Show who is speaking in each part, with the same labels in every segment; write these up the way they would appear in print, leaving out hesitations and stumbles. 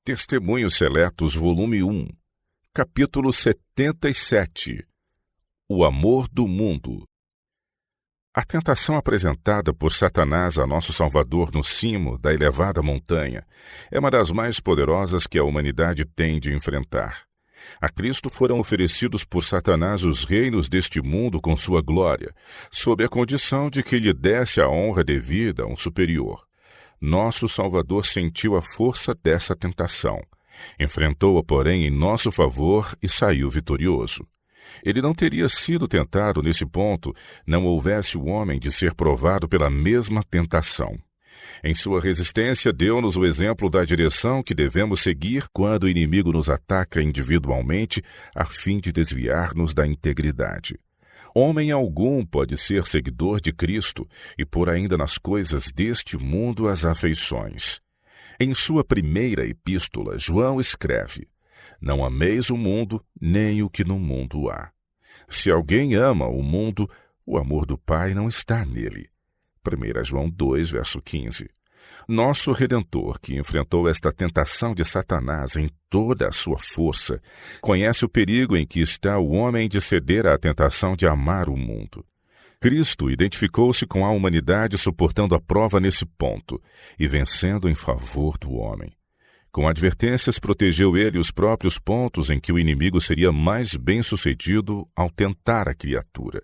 Speaker 1: Testemunhos Seletos, volume 1, capítulo 77. O amor do mundo. A tentação apresentada por Satanás a nosso Salvador no cimo da elevada montanha é uma das mais poderosas que a humanidade tem de enfrentar. A Cristo foram oferecidos por Satanás os reinos deste mundo com sua glória, sob a condição de que lhe desse a honra devida a um superior. Nosso Salvador sentiu a força dessa tentação. Enfrentou-a, porém, em nosso favor e saiu vitorioso. Ele não teria sido tentado nesse ponto, não houvesse o homem de ser provado pela mesma tentação. Em sua resistência, deu-nos o exemplo da direção que devemos seguir quando o inimigo nos ataca individualmente, a fim de desviar-nos da integridade. Homem algum pode ser seguidor de Cristo e pôr ainda nas coisas deste mundo as afeições. Em sua primeira epístola, João escreve: Não ameis o mundo, nem o que no mundo há. Se alguém ama o mundo, o amor do Pai não está nele. 1 João 2, verso 15. Nosso Redentor, que enfrentou esta tentação de Satanás em toda a sua força, conhece o perigo em que está o homem de ceder à tentação de amar o mundo. Cristo identificou-se com a humanidade suportando a prova nesse ponto e vencendo em favor do homem. Com advertências, protegeu ele os próprios pontos em que o inimigo seria mais bem-sucedido ao tentar a criatura.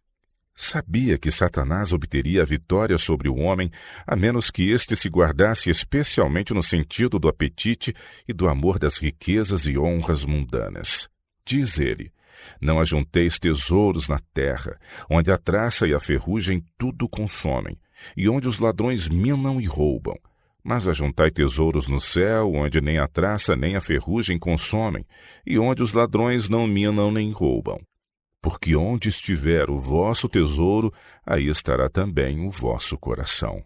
Speaker 1: Sabia que Satanás obteria a vitória sobre o homem, a menos que este se guardasse especialmente no sentido do apetite e do amor das riquezas e honras mundanas. Diz ele: Não ajunteis tesouros na terra, onde a traça e a ferrugem tudo consomem, e onde os ladrões minam e roubam. Mas ajuntai tesouros no céu, onde nem a traça nem a ferrugem consomem, e onde os ladrões não minam nem roubam. Porque onde estiver o vosso tesouro, aí estará também o vosso coração.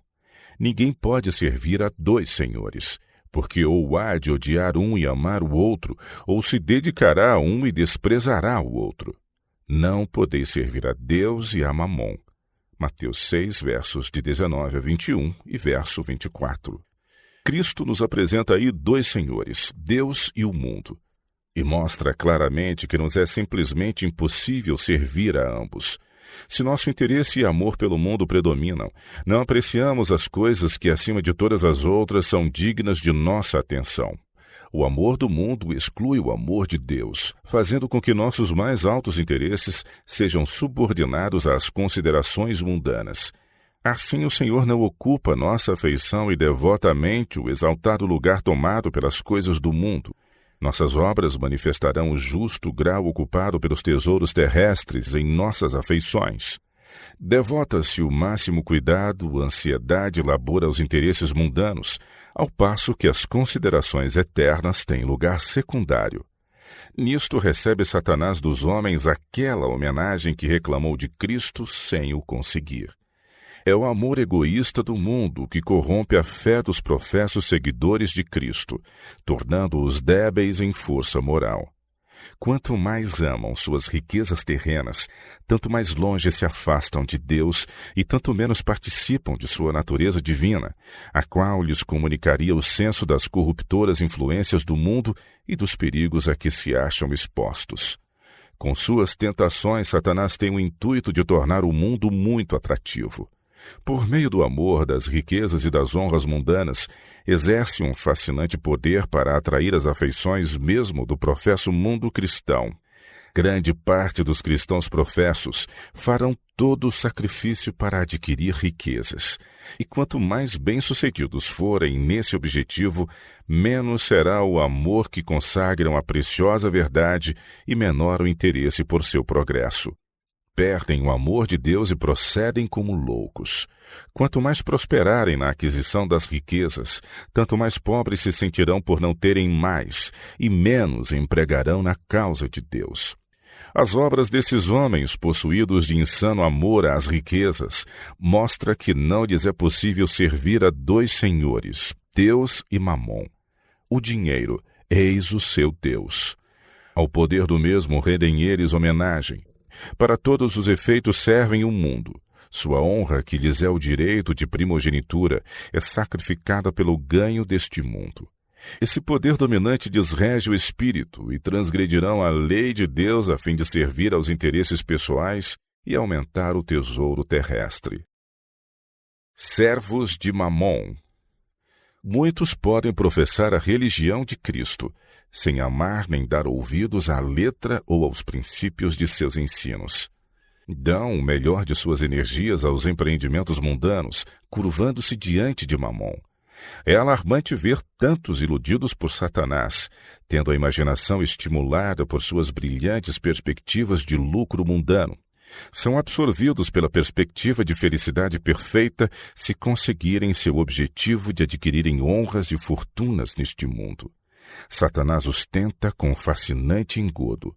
Speaker 1: Ninguém pode servir a dois senhores, porque ou há de odiar um e amar o outro, ou se dedicará a um e desprezará o outro. Não podeis servir a Deus e a Mamon. Mateus 6, versos de 19 a 21 e verso 24. Cristo nos apresenta aí dois senhores, Deus e o mundo. E mostra claramente que nos é simplesmente impossível servir a ambos. Se nosso interesse e amor pelo mundo predominam, não apreciamos as coisas que, acima de todas as outras, são dignas de nossa atenção. O amor do mundo exclui o amor de Deus, fazendo com que nossos mais altos interesses sejam subordinados às considerações mundanas. Assim, o Senhor não ocupa nossa afeição e devotamente o exaltado lugar tomado pelas coisas do mundo. Nossas obras manifestarão o justo grau ocupado pelos tesouros terrestres em nossas afeições. Devota-se o máximo cuidado, ansiedade e labor aos interesses mundanos, ao passo que as considerações eternas têm lugar secundário. Nisto recebe Satanás dos homens aquela homenagem que reclamou de Cristo sem o conseguir. É o amor egoísta do mundo que corrompe a fé dos professos seguidores de Cristo, tornando-os débeis em força moral. Quanto mais amam suas riquezas terrenas, tanto mais longe se afastam de Deus e tanto menos participam de sua natureza divina, a qual lhes comunicaria o senso das corruptoras influências do mundo e dos perigos a que se acham expostos. Com suas tentações, Satanás tem o intuito de tornar o mundo muito atrativo. Por meio do amor, das riquezas e das honras mundanas, exerce um fascinante poder para atrair as afeições mesmo do professo mundo cristão. Grande parte dos cristãos professos farão todo o sacrifício para adquirir riquezas. E quanto mais bem-sucedidos forem nesse objetivo, menos será o amor que consagram a preciosa verdade e menor o interesse por seu progresso. Perdem o amor de Deus e procedem como loucos. Quanto mais prosperarem na aquisição das riquezas, tanto mais pobres se sentirão por não terem mais, e menos empregarão na causa de Deus. As obras desses homens, possuídos de insano amor às riquezas, mostram que não lhes é possível servir a dois senhores, Deus e Mamon. O dinheiro, eis o seu Deus. Ao poder do mesmo rendem eles homenagem. Para todos os efeitos servem o mundo. Sua honra, que lhes é o direito de primogenitura, é sacrificada pelo ganho deste mundo. Esse poder dominante desrege o espírito e transgredirão a lei de Deus a fim de servir aos interesses pessoais e aumentar o tesouro terrestre. Servos de Mamon. Muitos podem professar a religião de Cristo, sem amar nem dar ouvidos à letra ou aos princípios de seus ensinos. Dão o melhor de suas energias aos empreendimentos mundanos, curvando-se diante de Mamon. É alarmante ver tantos iludidos por Satanás, tendo a imaginação estimulada por suas brilhantes perspectivas de lucro mundano. São absorvidos pela perspectiva de felicidade perfeita se conseguirem seu objetivo de adquirirem honras e fortunas neste mundo. Satanás os tenta com fascinante engodo.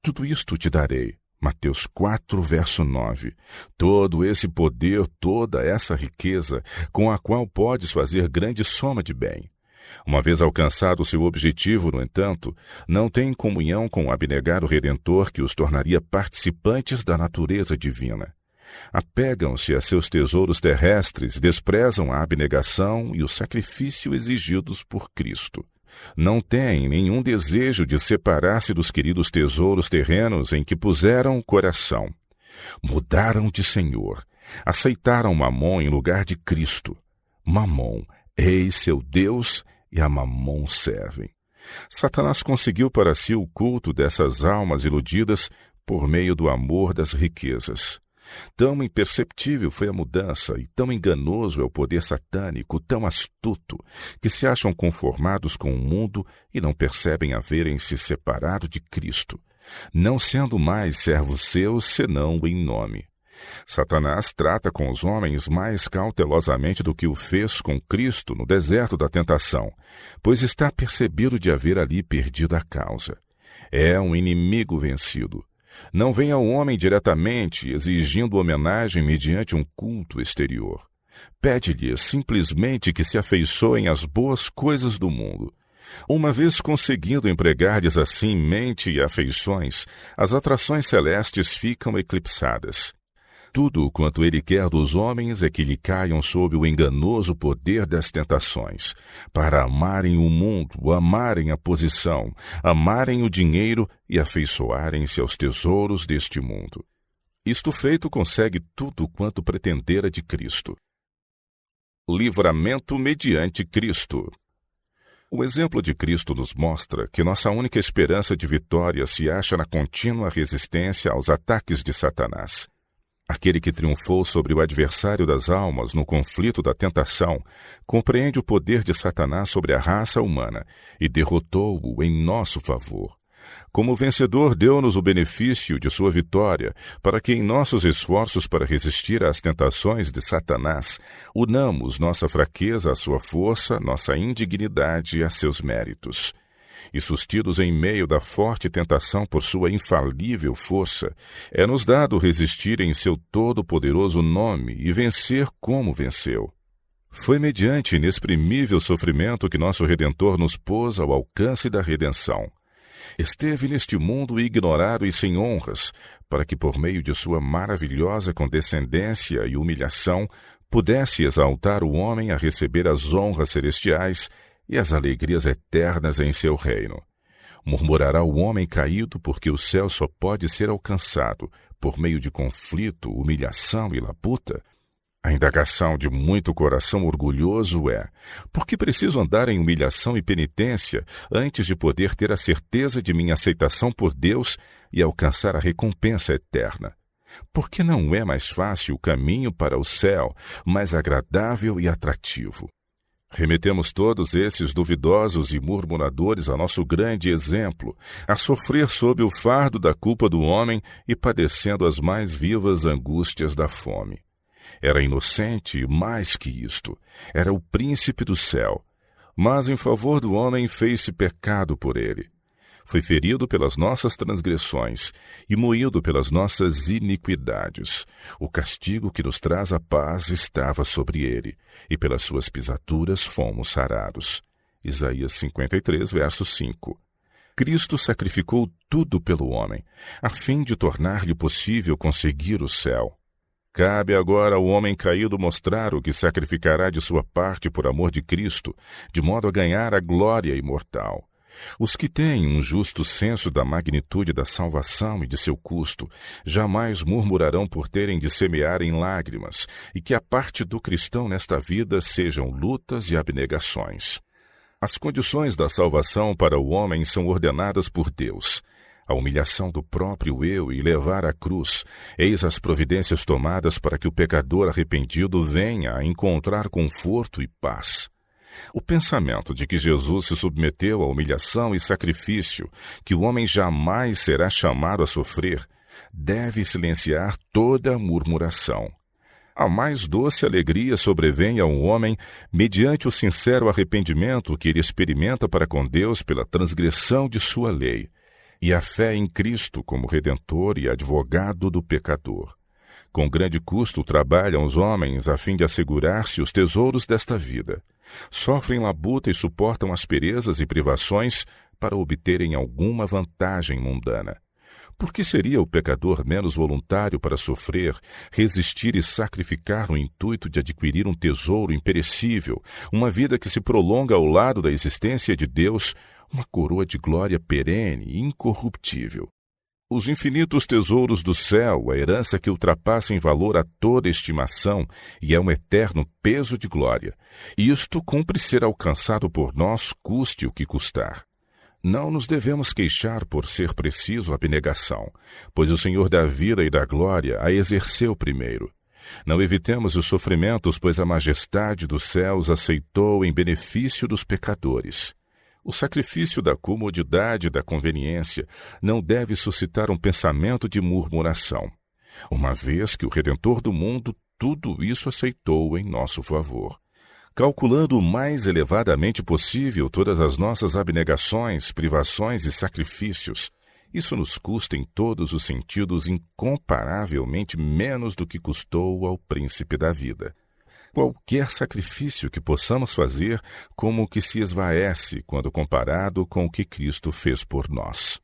Speaker 1: Tudo isto te darei. Mateus 4, verso 9. Todo esse poder, toda essa riqueza, com a qual podes fazer grande soma de bem. Uma vez alcançado seu objetivo, no entanto, não têm comunhão com o abnegado Redentor que os tornaria participantes da natureza divina. Apegam-se a seus tesouros terrestres, desprezam a abnegação e o sacrifício exigidos por Cristo. Não têm nenhum desejo de separar-se dos queridos tesouros terrenos em que puseram o coração. Mudaram de Senhor. Aceitaram Mamon em lugar de Cristo. Mamon, eis seu Deus, e a Mamon servem. Satanás conseguiu para si o culto dessas almas iludidas por meio do amor das riquezas. Tão imperceptível foi a mudança e tão enganoso é o poder satânico, tão astuto, que se acham conformados com o mundo e não percebem haverem se separado de Cristo, não sendo mais servos seus senão em nome. Satanás trata com os homens mais cautelosamente do que o fez com Cristo no deserto da tentação, pois está percebido de haver ali perdido a causa. É um inimigo vencido. Não vem ao homem diretamente exigindo homenagem mediante um culto exterior. Pede-lhe simplesmente que se afeiçoem às boas coisas do mundo. Uma vez conseguindo empregar-lhes assim mente e afeições, as atrações celestes ficam eclipsadas. Tudo quanto ele quer dos homens é que lhe caiam sob o enganoso poder das tentações, para amarem o mundo, amarem a posição, amarem o dinheiro e afeiçoarem-se aos tesouros deste mundo. Isto feito, consegue tudo quanto pretendera de Cristo. Livramento mediante Cristo. O exemplo de Cristo nos mostra que nossa única esperança de vitória se acha na contínua resistência aos ataques de Satanás. Aquele que triunfou sobre o adversário das almas no conflito da tentação compreende o poder de Satanás sobre a raça humana e derrotou-o em nosso favor. Como vencedor, deu-nos o benefício de sua vitória, para que em nossos esforços para resistir às tentações de Satanás, unamos nossa fraqueza à sua força, nossa indignidade a seus méritos. E sustidos em meio da forte tentação por sua infalível força, é-nos dado resistir em seu todo-poderoso nome e vencer como venceu. Foi mediante inexprimível sofrimento que nosso Redentor nos pôs ao alcance da redenção. Esteve neste mundo ignorado e sem honras, para que por meio de sua maravilhosa condescendência e humilhação pudesse exaltar o homem a receber as honras celestiais e as alegrias eternas em seu reino. Murmurará o homem caído porque o céu só pode ser alcançado por meio de conflito, humilhação e labuta? A indagação de muito coração orgulhoso é: por que preciso andar em humilhação e penitência antes de poder ter a certeza de minha aceitação por Deus e alcançar a recompensa eterna? Por que não é mais fácil o caminho para o céu, mais agradável e atrativo? Remetemos todos esses duvidosos e murmuradores a nosso grande exemplo, a sofrer sob o fardo da culpa do homem e padecendo as mais vivas angústias da fome. Era inocente mais que isto, era o príncipe do céu, mas em favor do homem fez-se pecado por ele. Foi ferido pelas nossas transgressões e moído pelas nossas iniquidades. O castigo que nos traz a paz estava sobre ele, e pelas suas pisaduras fomos sarados. Isaías 53, verso 5. Cristo sacrificou tudo pelo homem, a fim de tornar-lhe possível conseguir o céu. Cabe agora ao homem caído mostrar o que sacrificará de sua parte por amor de Cristo, de modo a ganhar a glória imortal. Os que têm um justo senso da magnitude da salvação e de seu custo, jamais murmurarão por terem de semear em lágrimas, e que a parte do cristão nesta vida sejam lutas e abnegações. As condições da salvação para o homem são ordenadas por Deus. A humilhação do próprio eu e levar a cruz, eis as providências tomadas para que o pecador arrependido venha a encontrar conforto e paz. O pensamento de que Jesus se submeteu à humilhação e sacrifício, que o homem jamais será chamado a sofrer, deve silenciar toda a murmuração. A mais doce alegria sobrevém a um homem mediante o sincero arrependimento que ele experimenta para com Deus pela transgressão de sua lei, e a fé em Cristo como Redentor e advogado do pecador. Com grande custo trabalham os homens a fim de assegurar-se os tesouros desta vida. Sofrem labuta e suportam asperezas e privações para obterem alguma vantagem mundana. Por que seria o pecador menos voluntário para sofrer, resistir e sacrificar no intuito de adquirir um tesouro imperecível, uma vida que se prolonga ao lado da existência de Deus, uma coroa de glória perene e incorruptível? Os infinitos tesouros do céu, a herança que ultrapassa em valor a toda estimação e é um eterno peso de glória. Isto cumpre ser alcançado por nós, custe o que custar. Não nos devemos queixar por ser preciso a abnegação, pois o Senhor da vida e da glória a exerceu primeiro. Não evitemos os sofrimentos, pois a majestade dos céus aceitou em benefício dos pecadores. O sacrifício da comodidade e da conveniência não deve suscitar um pensamento de murmuração, uma vez que o Redentor do mundo tudo isso aceitou em nosso favor. Calculando o mais elevadamente possível todas as nossas abnegações, privações e sacrifícios, isso nos custa em todos os sentidos incomparavelmente menos do que custou ao príncipe da vida. Qualquer sacrifício que possamos fazer, como o que se esvaece quando comparado com o que Cristo fez por nós.